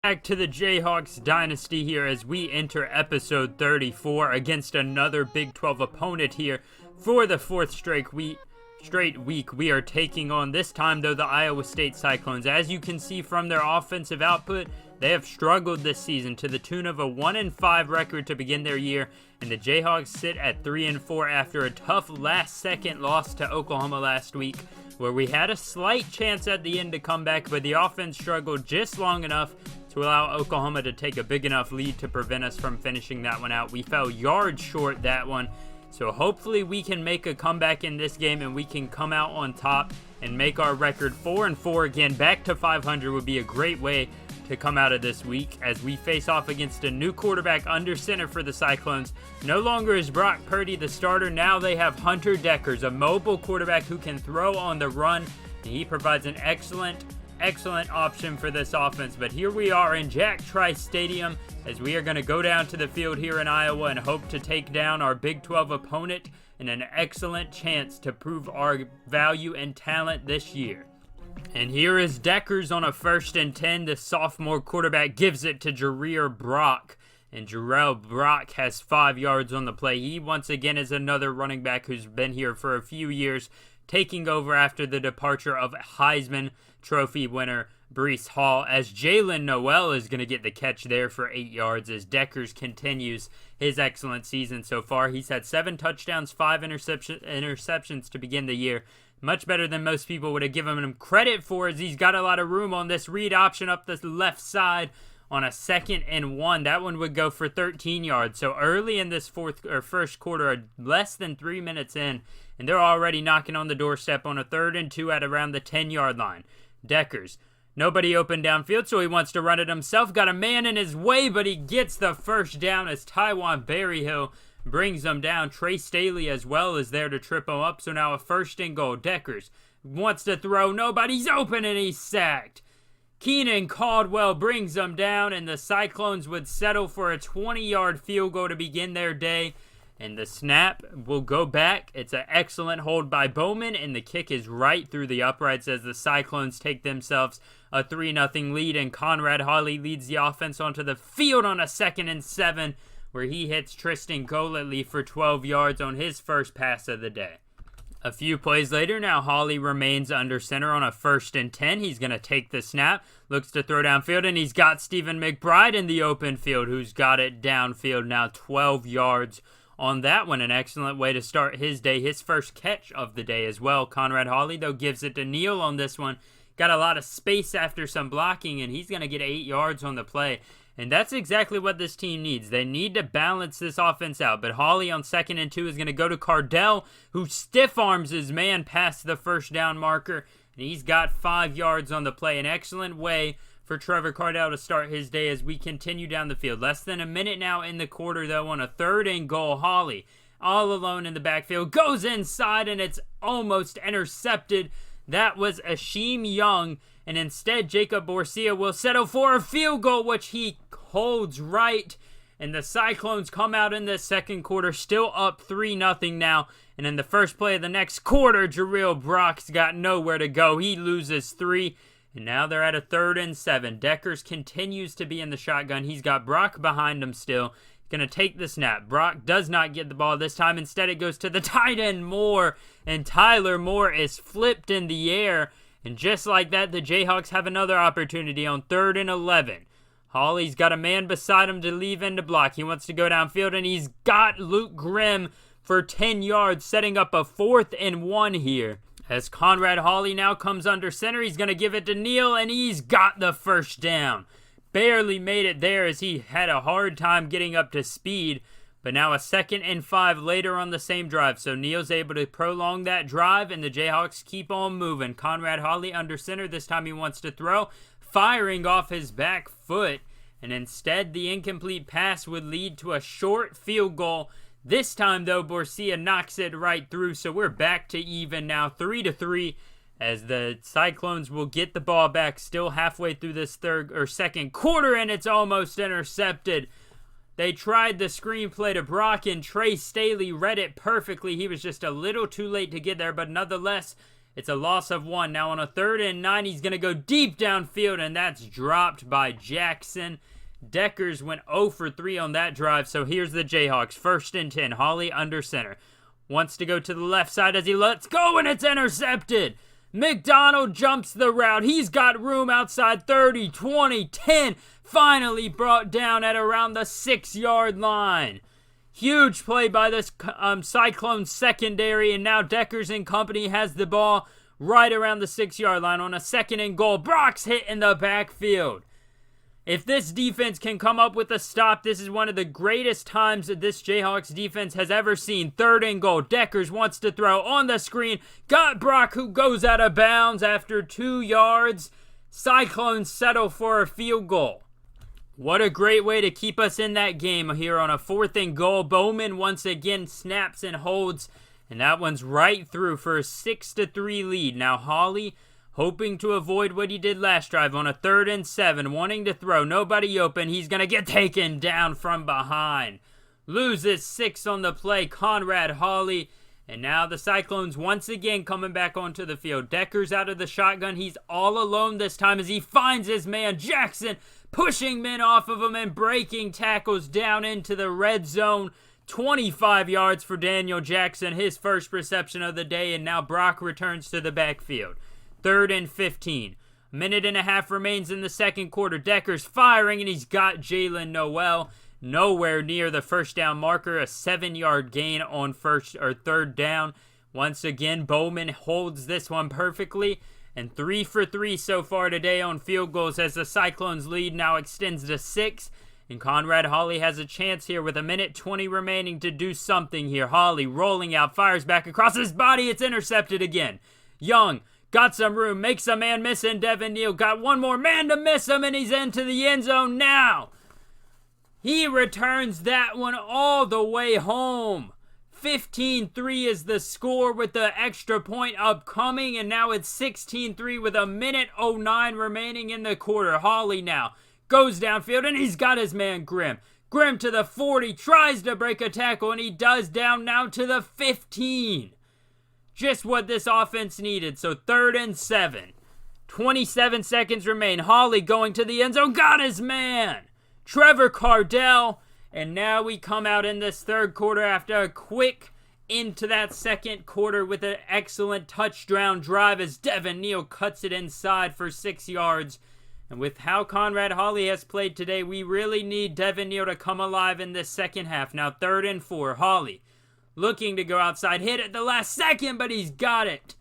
Back to the Jayhawks dynasty here as we enter episode 34 against another Big 12 opponent here for the fourth straight week. We are taking on, this time though, the Iowa State Cyclones. As you can see from their offensive output, they have struggled this season to the tune of a 1-5 record to begin their year, and the Jayhawks sit at 3-4 after a tough last-second loss to Oklahoma last week, where we had a slight chance at the end to come back, but the offense struggled just long enough to allow Oklahoma to take a big enough lead to prevent us from finishing that one out. We fell yards short that one, so hopefully we can make a comeback in this game and we can come out on top and make our record 4-4 again. Back to 500 would be a great way to come out of this week as we face off against a new quarterback under center for the Cyclones. No longer is Brock Purdy the starter. Now they have Hunter Dekkers, a mobile quarterback who can throw on the run, and he provides an excellent option for this offense. But here we are in Jack Trice Stadium as we are going to go down to the field here in Iowa and hope to take down our Big 12 opponent in an excellent chance to prove our value and talent this year. And here is Dekkers on a 1st and 10. The sophomore quarterback gives it to Jareer Brock, and Jarrell Brock has 5 yards on the play. He once again is another running back who's been here for a few years, taking over after the departure of Heisman Trophy winner Breece Hall, as Jalen Noel is going to get the catch there for 8 yards as Dekkers continues his excellent season so far. He's had 7 touchdowns, 5 interceptions to begin the year. Much better than most people would have given him credit for, as he's got a lot of room on this read option up the left side on a 2nd and 1. That one would go for 13 yards. So early in this first quarter, less than 3 minutes in, and they're already knocking on the doorstep on a 3rd and 2 at around the 10-yard line. Dekkers, nobody open downfield, so he wants to run it himself. Got a man in his way, but he gets the first down as Tywan Berryhill brings them down. Trey Staley as well is there to trip him up, so now a 1st and goal. Dekkers wants to throw, nobody's open, and he's sacked. Keenan Caldwell brings them down, and the Cyclones would settle for a 20-yard field goal to begin their day. And the snap will go back. It's an excellent hold by Bowman, and the kick is right through the uprights as the Cyclones take themselves a 3-0 lead, and Conrad Hawley leads the offense onto the field on a 2nd and 7, where he hits Tristan Golightly for 12 yards on his first pass of the day. A few plays later, now Hawley remains under center on a 1st and 10. He's going to take the snap, looks to throw downfield, and he's got Stephen McBride in the open field, who's got it downfield now 12 yards on that one. An excellent way to start his day, his first catch of the day as well. Conrad Hawley, though, gives it to Neal on this one. Got a lot of space after some blocking, and he's going to get 8 yards on the play. And that's exactly what this team needs. They need to balance this offense out. But Hawley on 2nd and 2 is going to go to Cardell, who stiff arms his man past the first down marker. And he's got 5 yards on the play. An excellent way for Trevor Cardell to start his day as we continue down the field. Less than a minute now in the quarter, though, on a 3rd and goal. Hawley, all alone in the backfield, goes inside, and it's almost intercepted. That was Asheem Young, and instead Jacob Borsia will settle for a field goal, which he holds right. And the Cyclones come out in the second quarter, still up 3-0 now. And in the first play of the next quarter, Jareer Brock's got nowhere to go. He loses 3. And now they're at a 3rd and 7. Dekkers continues to be in the shotgun. He's got Brock behind him still. Going to take the snap. Brock does not get the ball this time. Instead, it goes to the tight end, Moore. And Tyler Moore is flipped in the air. And just like that, the Jayhawks have another opportunity on 3rd and 11. Hawley's got a man beside him to leave in to block. He wants to go downfield, and he's got Luke Grimm for 10 yards, setting up a 4th and 1 here. As Conrad Hawley now comes under center, he's going to give it to Neal, and he's got the first down. Barely made it there as he had a hard time getting up to speed. But now a 2nd and 5 later on the same drive. So Neal's able to prolong that drive, and the Jayhawks keep on moving. Conrad Hawley under center. This time he wants to throw, firing off his back foot. And instead, the incomplete pass would lead to a short field goal. This time, though, Borsia knocks it right through. So we're back to even now, 3-3. As the Cyclones will get the ball back still halfway through this second quarter, and it's almost intercepted. They tried the screenplay to Brock, and Trey Staley read it perfectly. He was just a little too late to get there, but nonetheless, It's a loss of 1. Now on a 3rd and 9, he's going to go deep downfield, and that's dropped by Jackson. Deckers went 0 for 3 on that drive, so here's the Jayhawks. 1st and 10. Hawley under center. Wants to go to the left side as he lets go, and it's intercepted. McDonald jumps the route. He's got room outside 30, 20, 10. Finally brought down at around the 6-yard line. Huge play by this Cyclone secondary, and now Deckers and company has the ball right around the 6-yard line on a 2nd and goal. Brock's hit in the backfield. If this defense can come up with a stop, this is one of the greatest times that this Jayhawks defense has ever seen. 3rd and goal. Deckers wants to throw on the screen. Got Brock, who goes out of bounds after 2 yards. Cyclones settle for a field goal. What a great way to keep us in that game here on a 4th and goal. Bowman once again snaps and holds, and that one's right through for a 6-3 lead. Now Hawley, hoping to avoid what he did last drive on a 3rd and 7, wanting to throw, nobody open. He's going to get taken down from behind. Loses 6 on the play, Conrad Hawley. And now the Cyclones once again coming back onto the field. Deckers out of the shotgun. He's all alone this time as he finds his man, Jackson, pushing men off of him and breaking tackles down into the red zone. 25 yards for Daniel Jackson, his first reception of the day, and now Brock returns to the backfield. 3rd and 15. A minute and a half remains in the 2nd quarter. Deckers firing, and he's got Jaylen Noel nowhere near the first down marker. A 7-yard gain on 3rd down. Once again, Bowman holds this one perfectly. And 3 for 3 so far today on field goals as the Cyclones lead now extends to 6. And Conrad Hawley has a chance here with a minute 20 remaining to do something here. Hawley rolling out, fires back across his body. It's intercepted again. Young got some room, makes a man miss, and Devin Neal got one more man to miss him, and he's into the end zone now. He returns that one all the way home. 15-3 is the score with the extra point upcoming, and now it's 16-3 with a minute 09 remaining in the quarter. Hawley now goes downfield, and he's got his man Grimm. Grimm to the 40, tries to break a tackle, and he does, down now to the 15. Just what this offense needed. So 3rd and 7. 27 seconds remain. Hawley going to the end zone, got his man. Trevor Cardell. And now we come out in this 3rd quarter after a quick into that 2nd quarter with an excellent touchdown drive as Devin Neal cuts it inside for 6 yards. And with how Conrad Hawley has played today, we really need Devin Neal to come alive in this 2nd half. Now 3rd and 4. Hawley looking to go outside, hit at the last second, but he's got it.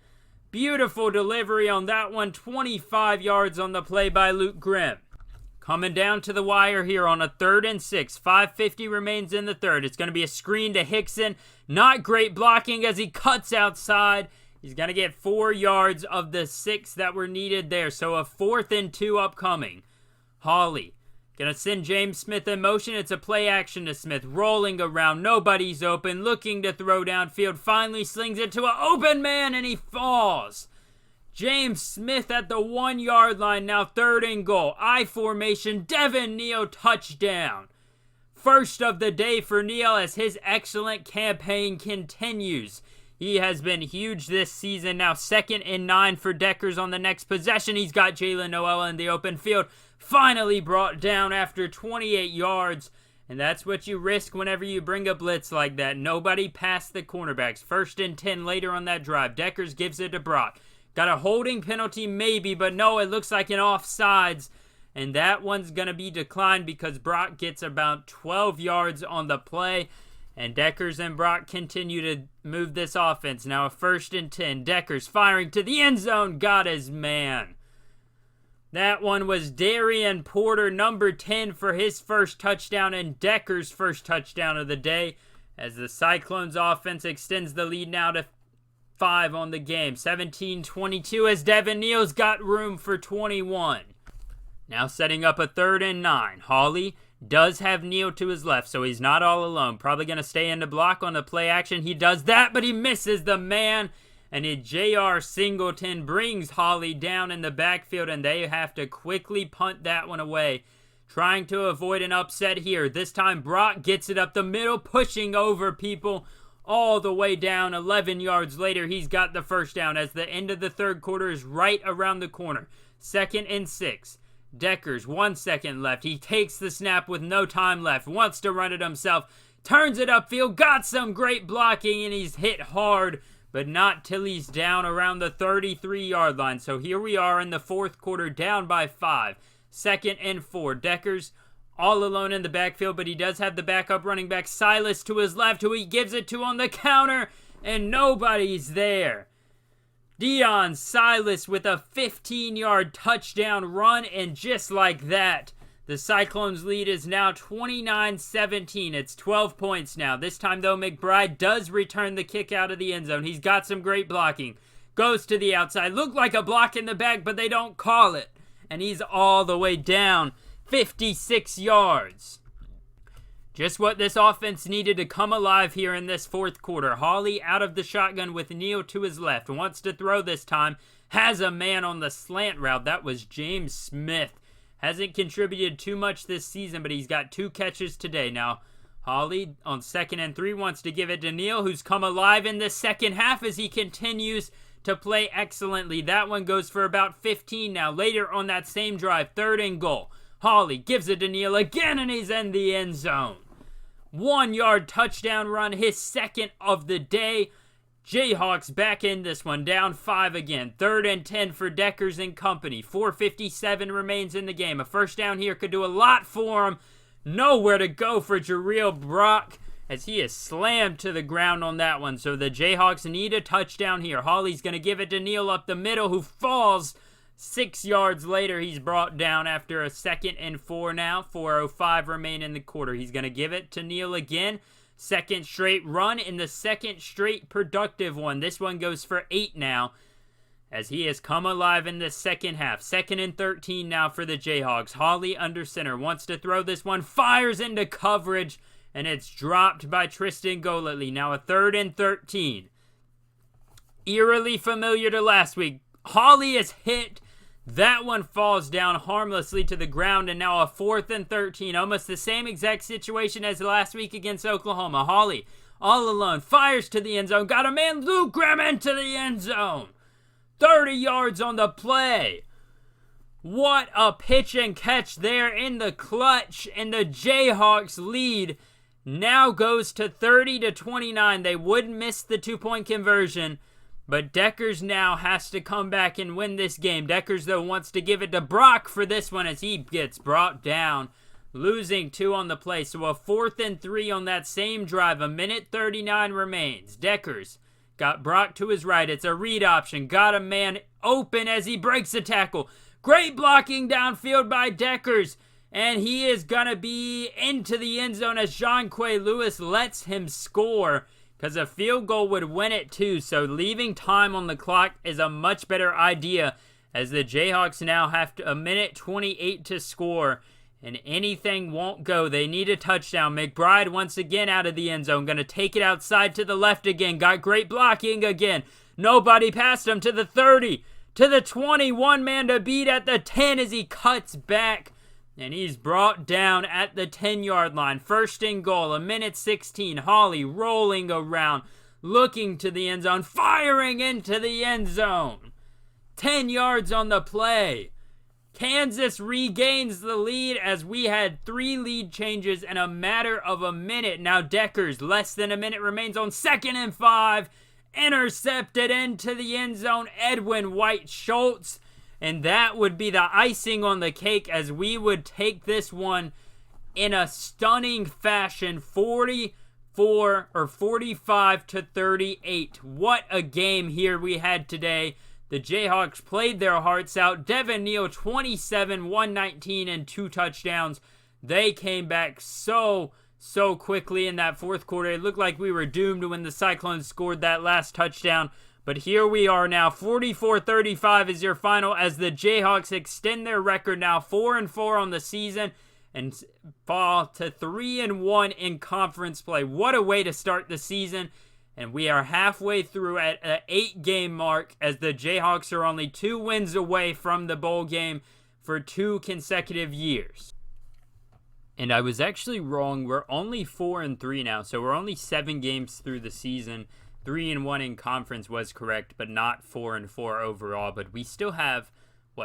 Beautiful delivery on that one. 25 yards on the play by Luke Grimm. Coming down to the wire here on a 3rd and 6. 5:50 remains in the 3rd. It's going to be a screen to Hickson. Not great blocking as he cuts outside. He's going to get 4 yards of the 6 that were needed there. So a 4th and 2 upcoming. Hawley going to send James Smith in motion. It's a play action to Smith. Rolling around. Nobody's open. Looking to throw downfield. Finally slings it to an open man and he falls. James Smith at the 1-yard line, now 3rd and goal. I formation, Devin Neal touchdown. First of the day for Neal as his excellent campaign continues. He has been huge this season. Now 2nd and 9 for Deckers on the next possession. He's got Jaylen Noel in the open field. Finally brought down after 28 yards. And that's what you risk whenever you bring a blitz like that. Nobody past the cornerbacks. 1st and 10 later on that drive. Deckers gives it to Brock. Got a holding penalty maybe, but no, it looks like an offsides. And that one's going to be declined because Brock gets about 12 yards on the play. And Deckers and Brock continue to move this offense. Now a 1st and 10. Deckers firing to the end zone. Got his man. That one was Darian Porter, number 10, for his first touchdown and Deckers' first touchdown of the day. As the Cyclones offense extends the lead now to 5 on the game. 17-22 as Devin Neal's got room for 21. Now setting up a 3rd and 9. Hawley does have Neal to his left, so he's not all alone. Probably going to stay in the block on the play action. He does that, but he misses the man. And a J.R. Singleton brings Hawley down in the backfield, and they have to quickly punt that one away. Trying to avoid an upset here. This time Brock gets it up the middle, pushing over people all the way down. 11 yards later, he's got the first down as the end of the third quarter is right around the corner. 2nd and 6. Deckers, 1 second left. He takes the snap with no time left. Wants to run it himself. Turns it upfield. Got some great blocking, and he's hit hard, but not till he's down around the 33-yard line. So here we are in the fourth quarter, down by 5. 2nd and 4. Deckers all alone in the backfield, but he does have the backup running back Silas to his left, who he gives it to on the counter, and nobody's there. Deion Silas with a 15-yard touchdown run, and just like that, the Cyclones' lead is now 29-17. It's 12 points now. This time, though, McBride does return the kick out of the end zone. He's got some great blocking. Goes to the outside. Looked like a block in the back, but they don't call it. And he's all the way down 56 yards. Just what this offense needed to come alive here in this fourth quarter. Hawley out of the shotgun with Neal to his left. Wants to throw this time. Has a man on the slant route. That was James Smith. Hasn't contributed too much this season, but he's got 2 catches today. Now, Hawley on 2nd and 3 wants to give it to Neal, who's come alive in the second half as he continues to play excellently. That one goes for about 15 now. Later on that same drive, 3rd and goal. Hawley gives it to Neal again, and he's in the end zone. 1-yard touchdown run, his 2nd of the day. Jayhawks back in this one, down 5 again. 3rd and 10 for Deckers and company. 4:57 remains in the game. A first down here could do a lot for him. Nowhere to go for Jarrell Brock as he is slammed to the ground on that one. So the Jayhawks need a touchdown here. Hawley's going to give it to Neal up the middle, who falls. 6 yards later, he's brought down after a 2nd and 4 now. 4:05 remain in the quarter. He's going to give it to Neal again. 2nd straight run in the 2nd straight productive one. This one goes for 8 now as he has come alive in the second half. 2nd and 13 now for the Jayhawks. Hawley under center. Wants to throw this one. Fires into coverage, and it's dropped by Tristan Golightly. Now a 3rd and 13. Eerily familiar to last week. Hawley is hit. That one falls down harmlessly to the ground, and now a 4th and 13. Almost the same exact situation as last week against Oklahoma. Hawley, all alone, fires to the end zone. Got a man, Luke Graham, into the end zone. 30 yards on the play. What a pitch and catch there in the clutch, and the Jayhawks lead now goes to 30-29. They would miss the 2-point conversion, but Deckers now has to come back and win this game. Deckers, though, wants to give it to Brock for this one as he gets brought down, losing 2 on the play. So a 4th and 3 on that same drive. 1:39 remains. Deckers got Brock to his right. It's a read option. Got a man open as he breaks a tackle. Great blocking downfield by Deckers. And he is going to be into the end zone as Jonquay Lewis lets him score, because a field goal would win it too. So leaving time on the clock is a much better idea as the Jayhawks now have 1:28 to score, and anything won't go. They need a touchdown. McBride once again out of the end zone. Going to take it outside to the left again. Got great blocking again. Nobody past him to the 30, to the 20. One man to beat at the 10 as he cuts back. And he's brought down at the 10-yard line. 1st and goal, 1:16. Hawley rolling around, looking to the end zone, firing into the end zone. 10 yards on the play. Kansas regains the lead as we had 3 lead changes in a matter of a minute. Now Deckers, less than a minute remains on 2nd and 5. Intercepted into the end zone. Edwin White Schultz. And that would be the icing on the cake as we would take this one in a stunning fashion, 45-38. What a game here we had today. The Jayhawks played their hearts out. Devin Neal, 27, 119, and 2 touchdowns. They came back so quickly in that fourth quarter. It looked like we were doomed when the Cyclones scored that last touchdown. But here we are now. 44-35 is your final as the Jayhawks extend their record now 4-4 on the season and fall to 3-1 in conference play. What a way to start the season. And we are halfway through at an 8-game mark as the Jayhawks are only 2 wins away from the bowl game for 2 consecutive years. And I was actually wrong. We're only 4-3 now, so we're only 7 games through the season. 3-1 in conference was correct, but not 4-4 overall. But we still have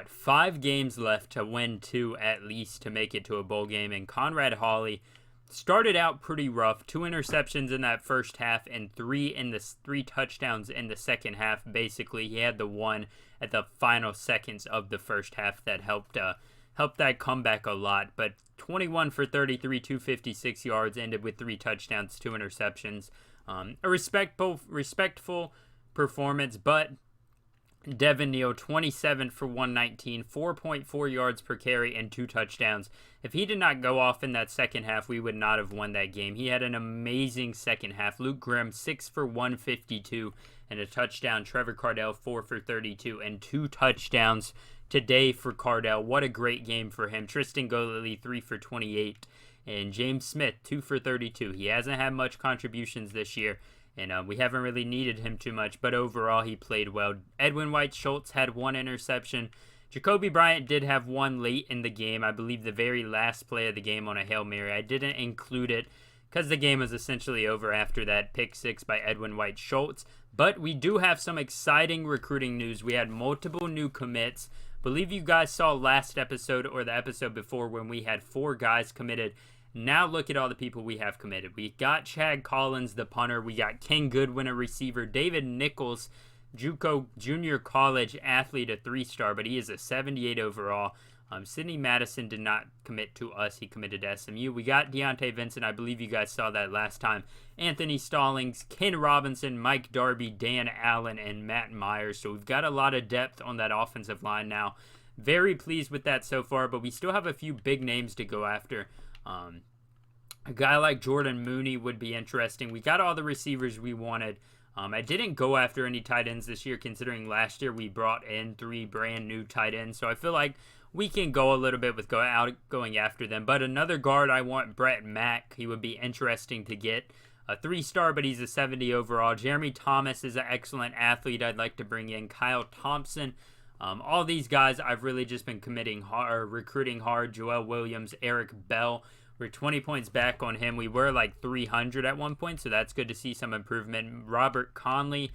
5 games left to win 2 at least to make it to a bowl game. And Conrad Hawley started out pretty rough. 2 interceptions in that first half and 3 touchdowns in the second half. Basically, he had the one at the final seconds of the first half that helped that comeback a lot. But 21 for 33, 256 yards, ended with 3 touchdowns, 2 interceptions. A respectful performance, but Devin Neal, 27 for 119, 4.4 yards per carry, and 2 touchdowns. If he did not go off in that second half, we would not have won that game. He had an amazing second half. Luke Grimm, 6 for 152, and a touchdown. Trevor Cardell, 4 for 32, and 2 touchdowns today for Cardell. What a great game for him. Tristan Goley, 3 for 28, and James Smith, 2 for 32. He hasn't had much contributions this year, and we haven't really needed him too much, but overall he played well. Edwin White-Schultz had 1 interception. Jacoby Bryant did have 1 late in the game, I believe the very last play of the game on a Hail Mary. I didn't include it because the game was essentially over after that pick 6 by Edwin White-Schultz. But we do have some exciting recruiting news. We had multiple new commits. Believe you guys saw last episode or the episode before when we had 4 guys committed. Now look at all the people we have committed. We got Chad Collins, the punter. We got King Goodwin, a receiver. David Nichols, JUCO junior college athlete, a 3-star, but he is a 78 overall. Sidney Madison did not commit to us. He committed to SMU. We got Deontay Vincent. I believe you guys saw that last time. Anthony Stallings, Ken Robinson, Mike Darby, Dan Allen, and Matt Myers. So we've got a lot of depth on that offensive line now. Very pleased with that so far, but we still have a few big names to go after. A guy like Jordan Mooney would be interesting. We got all the receivers we wanted. I didn't go after any tight ends this year, considering last year we brought in 3 brand new tight ends. So I feel like we can go a little bit with going after them. But another guard, I want Brett Mack. He would be interesting to get. A 3-star, but he's a 70 overall. Jeremy Thomas is an excellent athlete I'd like to bring in. Kyle Thompson. All these guys I've really just been recruiting hard. Joel Williams, Eric Bell. We're 20 points back on him. We were like 300 at one point, so that's good to see some improvement. Robert Conley,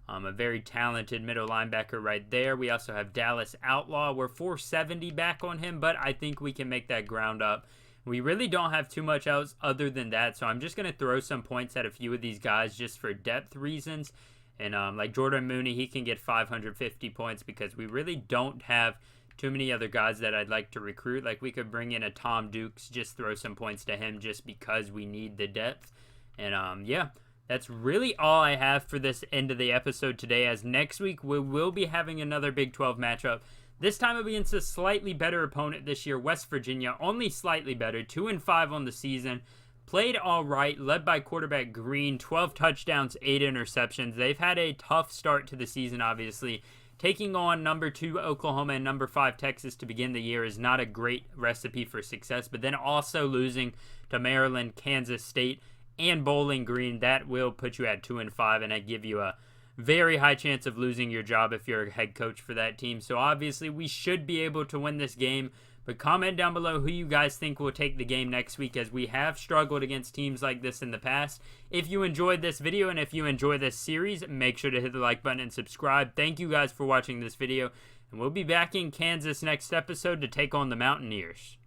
a very talented middle linebacker right there. We also have Dallas Outlaw. We're 470 back on him, but I think we can make that ground up. We really don't have too much else other than that, so I'm just going to throw some points at a few of these guys just for depth reasons. And like Jordan Mooney, he can get 550 points because we really don't have too many other guys that I'd like to recruit. Like we could bring in a Tom Dukes, just throw some points to him just because we need the depth. And yeah, that's really all I have for this end of the episode today, as next week we will be having another Big 12 matchup. This time it'll be against a slightly better opponent this year, West Virginia, only slightly better, 2-5 on the season. Played all right, led by quarterback Green, 12 touchdowns, 8 interceptions. They've had a tough start to the season, obviously. Taking on number 2 Oklahoma and number 5 Texas to begin the year is not a great recipe for success, but then also losing to Maryland, Kansas State, and Bowling Green, that will put you at 2-5, and I give you a very high chance of losing your job if you're a head coach for that team. So obviously we should be able to win this game, but comment down below who you guys think will take the game next week, as we have struggled against teams like this in the past. If you enjoyed this video and if you enjoy this series, make sure to hit the like button and subscribe. Thank you guys for watching this video, and we'll be back in Kansas next episode to take on the Mountaineers.